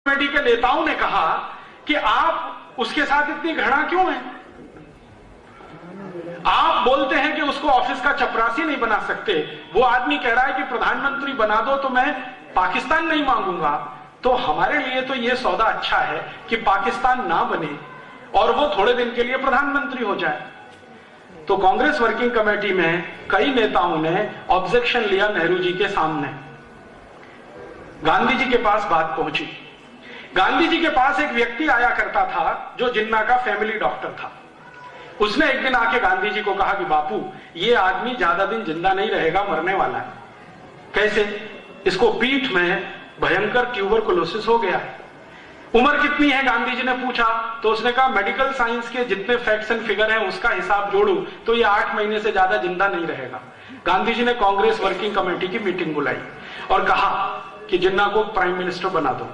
Committee के नेताओं ने कहा कि आप उसके साथ इतनी घृणा क्यों है? आप बोलते हैं कि उसको ऑफिस का चपरासी नहीं बना सकते, वो आदमी कह रहा है कि प्रधानमंत्री बना दो तो मैं पाकिस्तान नहीं मांगूंगा। तो हमारे लिए तो यह सौदा अच्छा है कि पाकिस्तान ना बने और वो थोड़े दिन के लिए प्रधानमंत्री हो जाए। तो कांग्रेस वर्किंग कमेटी में कई नेताओं ने ऑब्जेक्शन लिया नेहरू जी के सामने। गांधी जी के पास बात पहुंची। गांधी जी के पास एक व्यक्ति आया करता था जो जिन्ना का फैमिली डॉक्टर था। उसने एक दिन आके गांधी जी को कहा कि बापू, ये आदमी ज्यादा दिन जिंदा नहीं रहेगा, मरने वाला है। कैसे? इसको पीठ में भयंकर ट्यूबरकुलोसिस हो गया है। उम्र कितनी है? गांधी जी ने पूछा तो उसने कहा मेडिकल साइंस के जितने फैक्ट्स एंड फिगर हैं उसका हिसाब जोड़ू तो ये 8 महीने से ज्यादा जिंदा नहीं रहेगा। गांधी जी ने कांग्रेस वर्किंग कमेटी की मीटिंग बुलाई और कहा कि जिन्ना को प्राइम मिनिस्टर बना दो।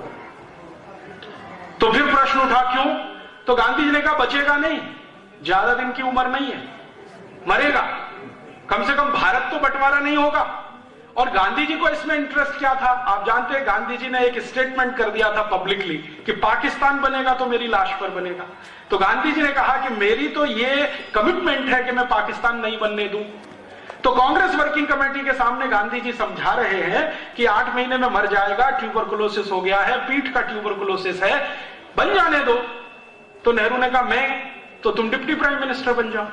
तो फिर प्रश्न उठा क्यों? तो गांधी जी ने कहा बचेगा नहीं, ज्यादा दिन की उम्र नहीं है, मरेगा, कम से कम भारत तो बंटवारा नहीं होगा। और गांधी जी को इसमें इंटरेस्ट क्या था? आप जानते हैं गांधी जी ने एक स्टेटमेंट कर दिया था पब्लिकली कि पाकिस्तान बनेगा तो मेरी लाश पर बनेगा। तो गांधी जी ने कहा कि मेरी तो ये कमिटमेंट है कि मैं पाकिस्तान नहीं बनने दूं। तो कांग्रेस वर्किंग कमेटी के सामने गांधी जी समझा रहे हैं कि 8 महीने में मर जाएगा, ट्यूबरकुलोसिस हो गया है, पीठ का ट्यूबरकुलोसिस है, बन जाने दो। तो नेहरू ने कहा मैं तो तुम डिप्टी प्राइम मिनिस्टर बन जाओ।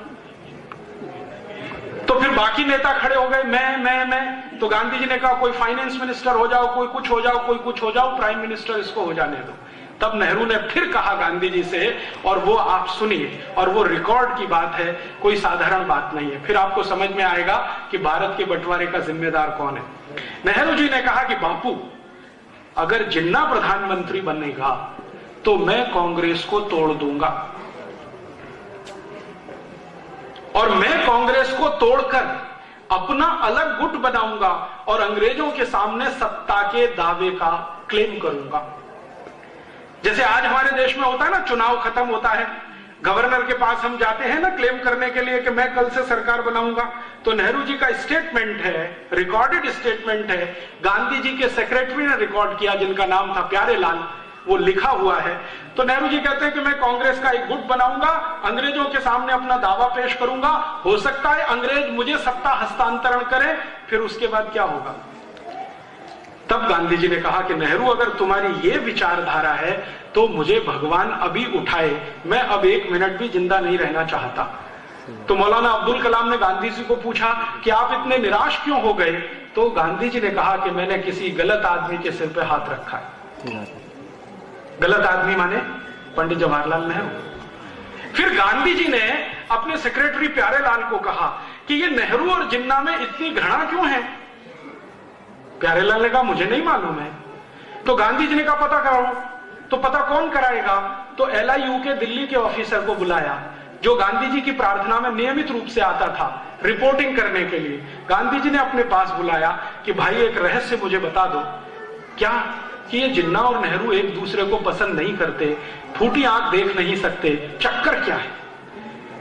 तो फिर बाकी नेता खड़े हो गए, मैं। तो गांधी जी ने कहा कोई फाइनेंस मिनिस्टर हो जाओ, कोई कुछ हो जाओ, कोई कुछ हो जाओ, प्राइम मिनिस्टर इसको हो जाने दो। तब नेहरू ने फिर कहा गांधी जी से, और वो आप सुनिए, और वो रिकॉर्ड की बात है, कोई साधारण बात नहीं है। फिर आपको समझ में आएगा कि भारत के बंटवारे का जिम्मेदार कौन है। नेहरू जी ने कहा कि बापू, अगर जिन्ना प्रधानमंत्री बनेगा तो मैं कांग्रेस को तोड़ दूंगा, और मैं कांग्रेस को तोड़कर अपना अलग गुट बनाऊंगा और अंग्रेजों के सामने सत्ता के दावे का क्लेम करूंगा। जैसे आज हमारे देश में होता है ना, चुनाव खत्म होता है, गवर्नर के पास हम जाते हैं ना क्लेम करने के लिए कि मैं कल से सरकार बनाऊंगा। तो नेहरू जी का स्टेटमेंट है, रिकॉर्डेड स्टेटमेंट है, गांधी जी के सेक्रेटरी ने रिकॉर्ड किया जिनका नाम था प्यारेलाल, वो लिखा हुआ है। तो नेहरू जी कहते हैं कि मैं कांग्रेस का एक गुट बनाऊंगा, अंग्रेजों के सामने अपना दावा पेश करूंगा, हो सकता है अंग्रेज मुझे सत्ता हस्तांतरण करें, फिर उसके बाद क्या होगा। तब गांधी जी ने कहा कि नेहरू, अगर तुम्हारी ये विचारधारा है तो मुझे भगवान अभी उठाए, मैं अब 1 मिनट भी जिंदा नहीं रहना चाहता। तो मौलाना अब्दुल कलाम ने गांधी जी को पूछा कि आप इतने निराश क्यों हो गए? तो गांधी जी ने कहा कि मैंने किसी गलत आदमी के सिर पे हाथ रखा है। गलत आदमी माने पंडित जवाहरलाल नेहरू। फिर गांधी जी ने अपने सेक्रेटरी प्यारेलाल को कहा कि ये नेहरू और जिन्ना में इतनी घृणा क्यों है? प्यारेलाल ने कहा मुझे नहीं मालूम है। तो गांधी जी ने कहा पता कराओ। तो पता कौन कराएगा? तो LIU के दिल्ली के ऑफिसर को बुलाया, जो गांधी जी की प्रार्थना में नियमित रूप से आता था रिपोर्टिंग करने के लिए। गांधी जी ने अपने पास बुलाया कि भाई एक रहस्य मुझे बता दो, क्या कि ये जिन्ना और नेहरू एक दूसरे को पसंद नहीं करते, फूटी आंख देख नहीं सकते, चक्कर क्या है?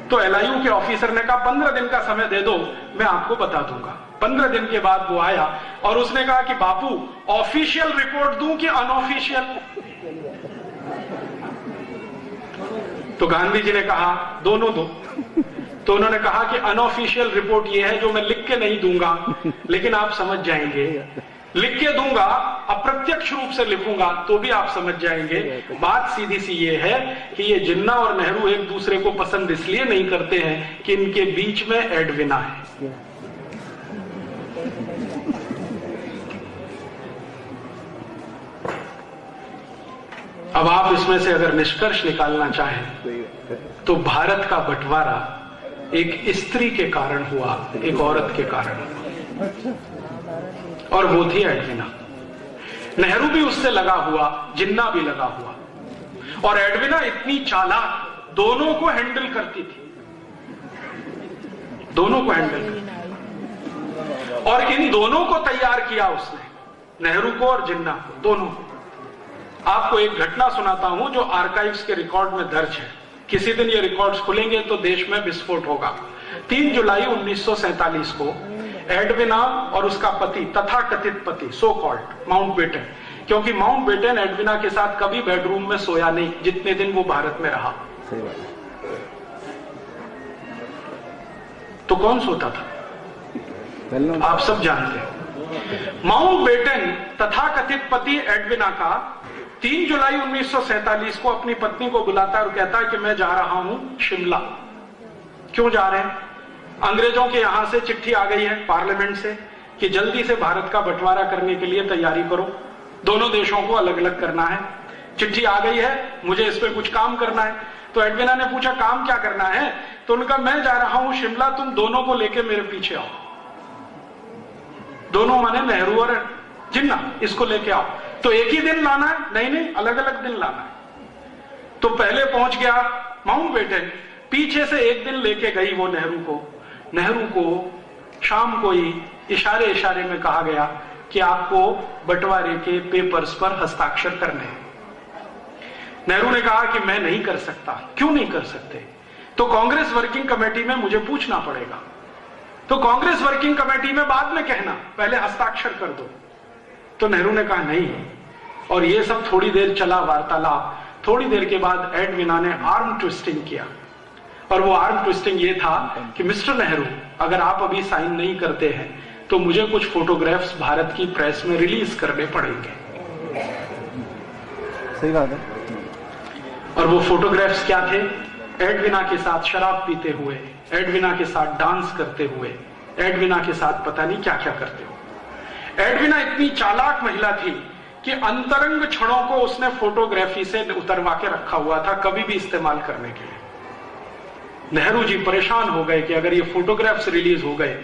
तो LIU के ऑफिसर ने कहा 15 दिन का समय दे दो, मैं आपको बता दूंगा। 15 दिन के बाद वो आया और उसने कहा कि बापू, ऑफिशियल रिपोर्ट दूं कि अनऑफिशियल? तो गांधी जी ने कहा दोनों दो। तो उन्होंने कहा कि अनऑफिशियल रिपोर्ट ये है जो मैं लिख के नहीं दूंगा, लेकिन आप समझ जाएंगे, लिख के दूंगा, अप्रत्यक्ष रूप से लिखूंगा तो भी आप समझ जाएंगे। बात सीधी सी ये है कि ये जिन्ना और नेहरू एक दूसरे को पसंद इसलिए नहीं करते हैं कि इनके बीच में एडविना है। अब आप इसमें से अगर निष्कर्ष निकालना चाहें तो भारत का बंटवारा एक स्त्री के कारण हुआ, एक औरत के कारण हुआ, और वो थी एडविना। नेहरू भी उससे लगा हुआ, जिन्ना भी लगा हुआ, और एडविना इतनी चालाक, दोनों को हैंडल करती थी, दोनों को हैंडल करती। और इन दोनों को तैयार किया उसने, नेहरू को और जिन्ना को, दोनों को। आपको एक घटना सुनाता हूं जो आर्काइव्स के रिकॉर्ड में दर्ज है। किसी दिन ये रिकॉर्ड्स खुलेंगे तो देश में विस्फोट होगा। 3 जुलाई 1947 को एडविना और उसका पति, तथाकथित पति, सो कॉल्ड माउंटबेटन, क्योंकि माउंटबेटन एडविना के साथ कभी बेडरूम में सोया नहीं जितने दिन वो भारत में रहा। सही बात है। तो कौन सोता था? आप सब जानते हैं। माउंटबेटन तथाकथित पति एडविना का 3 जुलाई 1947 को अपनी पत्नी को बुलाता है और कहता है कि मैं जा रहा हूं शिमला। क्यों जा रहे हैं? अंग्रेजों के यहां से चिट्ठी आ गई है पार्लियामेंट से कि जल्दी से भारत का बंटवारा करने के लिए तैयारी करो, दोनों देशों को अलग अलग करना है। चिट्ठी आ गई है, मुझे इस पे कुछ काम करना है। तो एडविना ने पूछा काम क्या करना है? तो उनका मैं जा रहा हूं शिमला, तुम दोनों को लेके मेरे पीछे आओ। दोनों माने नेहरू और जिन्ना, इसको लेके आओ। तो एक ही दिन लाना है? नहीं नहीं, अलग अलग दिन लाना है। तो पहले पहुंच गया माउंटबेटन, पीछे से एक दिन लेके गई वो नेहरू को शाम को ही इशारे इशारे में कहा गया कि आपको बंटवारे के पेपर्स पर हस्ताक्षर करने हैं। नेहरू ने कहा कि मैं नहीं कर सकता। क्यों नहीं कर सकते? तो कांग्रेस वर्किंग कमेटी में मुझे पूछना पड़ेगा। तो कांग्रेस वर्किंग कमेटी में बाद में कहना, पहले हस्ताक्षर कर दो। तो नेहरू ने कहा नहीं। और ये सब थोड़ी देर चला वार्तालाप। थोड़ी देर के बाद एडविना ने आर्म ट्विस्टिंग किया, और वो आर्म ट्विस्टिंग ये था कि मिस्टर नेहरू, अगर आप अभी साइन नहीं करते हैं तो मुझे कुछ फोटोग्राफ्स भारत की प्रेस में रिलीज करने पड़ेंगे। सही बात है। और वो फोटोग्राफ्स क्या थे? एडविना के साथ शराब पीते हुए, एडविना के साथ डांस करते हुए, एडविना के साथ पता नहीं क्या क्या करते हुए। एडविना इतनी चालाक महिला थी कि अंतरंग क्षणों को उसने फोटोग्राफी से उतरवा के रखा हुआ था, कभी भी इस्तेमाल करने के लिए। नेहरू जी परेशान हो गए कि अगर ये फोटोग्राफ्स रिलीज हो गए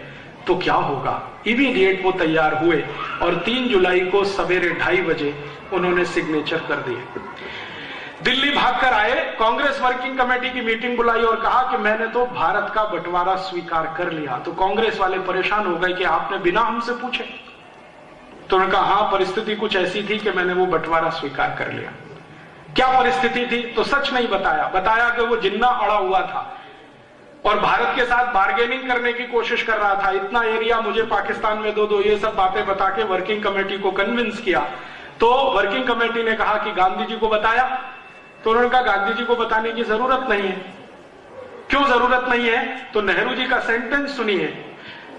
तो क्या होगा। इमीडिएट वो तैयार हुए और 3 जुलाई को सवेरे 2:30 बजे उन्होंने सिग्नेचर कर दिए। दिल्ली भागकर आए, कांग्रेस वर्किंग कमेटी की मीटिंग बुलाई और कहा कि मैंने तो भारत का बंटवारा स्वीकार कर लिया। तो कांग्रेस वाले परेशान हो गए कि आपने बिना हमसे पूछे। तो उन्होंने कहा हाँ, परिस्थिति कुछ ऐसी थी कि मैंने वो बंटवारा स्वीकार कर लिया। क्या परिस्थिति थी? तो सच नहीं बताया कि वो जिन्ना अड़ा हुआ था और भारत के साथ बार्गेनिंग करने की कोशिश कर रहा था। इतना एरिया मुझे पाकिस्तान में दो, ये सब बातें बता के वर्किंग कमेटी को कन्विंस किया। तो वर्किंग कमेटी ने कहा कि गांधी जी को बताया। तो उन्होंने कहा गांधी जी को बताने की जरूरत नहीं है। क्यों जरूरत नहीं है? तो नेहरू जी का सेंटेंस सुनिए,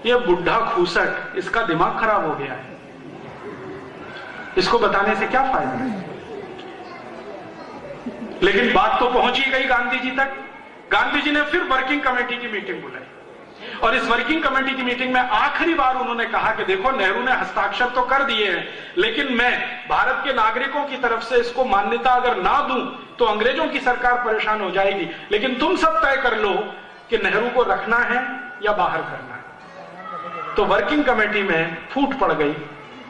ये बुढ़ा खूसट, इसका दिमाग खराब हो गया है, इसको बताने से क्या फायदा। लेकिन बात तो पहुंची गई गांधी जी तक। गांधी जी ने फिर वर्किंग कमेटी की मीटिंग बुलाई और इस वर्किंग कमेटी की मीटिंग में आखिरी बार उन्होंने कहा कि देखो, नेहरू ने हस्ताक्षर तो कर दिए हैं, लेकिन मैं भारत के नागरिकों की तरफ से इसको मान्यता अगर ना दूं तो अंग्रेजों की सरकार परेशान हो जाएगी। लेकिन तुम सब तय कर लो कि नेहरू को रखना है या बाहर करना है। तो वर्किंग कमेटी में फूट पड़ गई।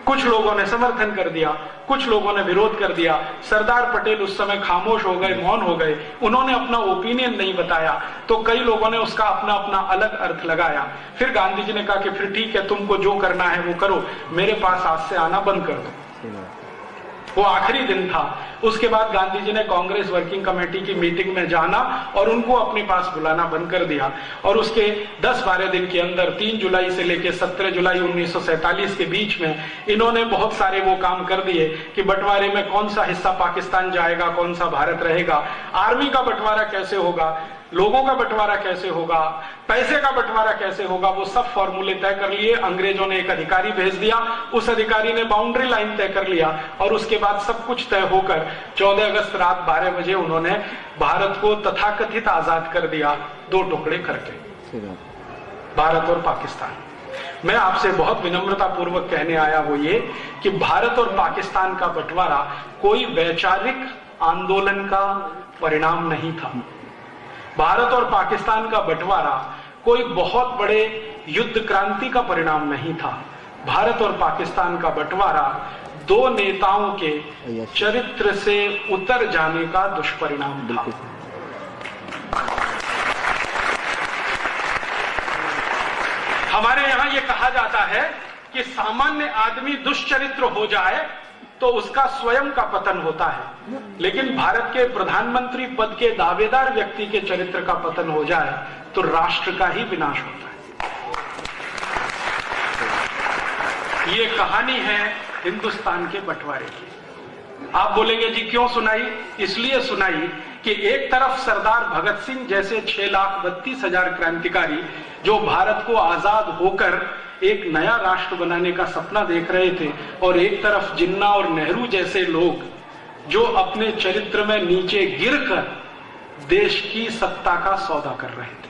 कुछ लोगों ने समर्थन कर दिया, कुछ लोगों ने विरोध कर दिया। सरदार पटेल उस समय खामोश हो गए, मौन हो गए, उन्होंने अपना ओपिनियन नहीं बताया। तो कई लोगों ने उसका अपना अपना अलग अर्थ लगाया। फिर गांधी जी ने कहा कि फिर ठीक है, तुमको जो करना है वो करो, मेरे पास आज से आना बंद कर दो। वो आखिरी दिन था। उसके बाद गांधी जी ने कांग्रेस वर्किंग कमेटी की मीटिंग में जाना और उनको अपने पास बुलाना बंद कर दिया। और उसके 10-12 दिन के अंदर 3 जुलाई से लेकर 17 जुलाई 1947 के बीच में इन्होंने बहुत सारे वो काम कर दिए कि बंटवारे में कौन सा हिस्सा पाकिस्तान जाएगा, कौन सा भारत रहेगा, आर्मी का बंटवारा कैसे होगा, लोगों का बंटवारा कैसे होगा, पैसे का बंटवारा कैसे होगा, वो सब फॉर्मूले तय कर लिए। अंग्रेजों ने एक अधिकारी भेज दिया, उस अधिकारी ने बाउंड्री लाइन तय कर लिया और उसके बाद सब कुछ तय होकर 14 अगस्त रात 12 बजे उन्होंने भारत को तथाकथित आजाद कर दिया, 2 टुकड़े करके, भारत और पाकिस्तान। मैं आपसे बहुत विनम्रता पूर्वक कहने आया वो ये कि भारत और पाकिस्तान का बंटवारा कोई वैचारिक आंदोलन का परिणाम नहीं था। भारत और पाकिस्तान का बंटवारा कोई बहुत बड़े युद्ध क्रांति का परिणाम नहीं था। भारत और पाकिस्तान का बंटवारा 2 नेताओं के चरित्र से उतर जाने का दुष्परिणाम था। हमारे यहां यह कहा जाता है कि सामान्य आदमी दुष्चरित्र हो जाए तो उसका स्वयं का पतन होता है, लेकिन भारत के प्रधानमंत्री पद के दावेदार व्यक्ति के चरित्र का पतन हो जाए तो राष्ट्र का ही विनाश होता है। ये कहानी है हिंदुस्तान के बंटवारे की। आप बोलेंगे जी क्यों सुनाई? इसलिए सुनाई कि एक तरफ सरदार भगत सिंह जैसे 6,32,000 क्रांतिकारी जो भारत को आजाद होकर एक नया राष्ट्र बनाने का सपना देख रहे थे, और एक तरफ जिन्ना और नेहरू जैसे लोग जो अपने चरित्र में नीचे गिरकर देश की सत्ता का सौदा कर रहे थे।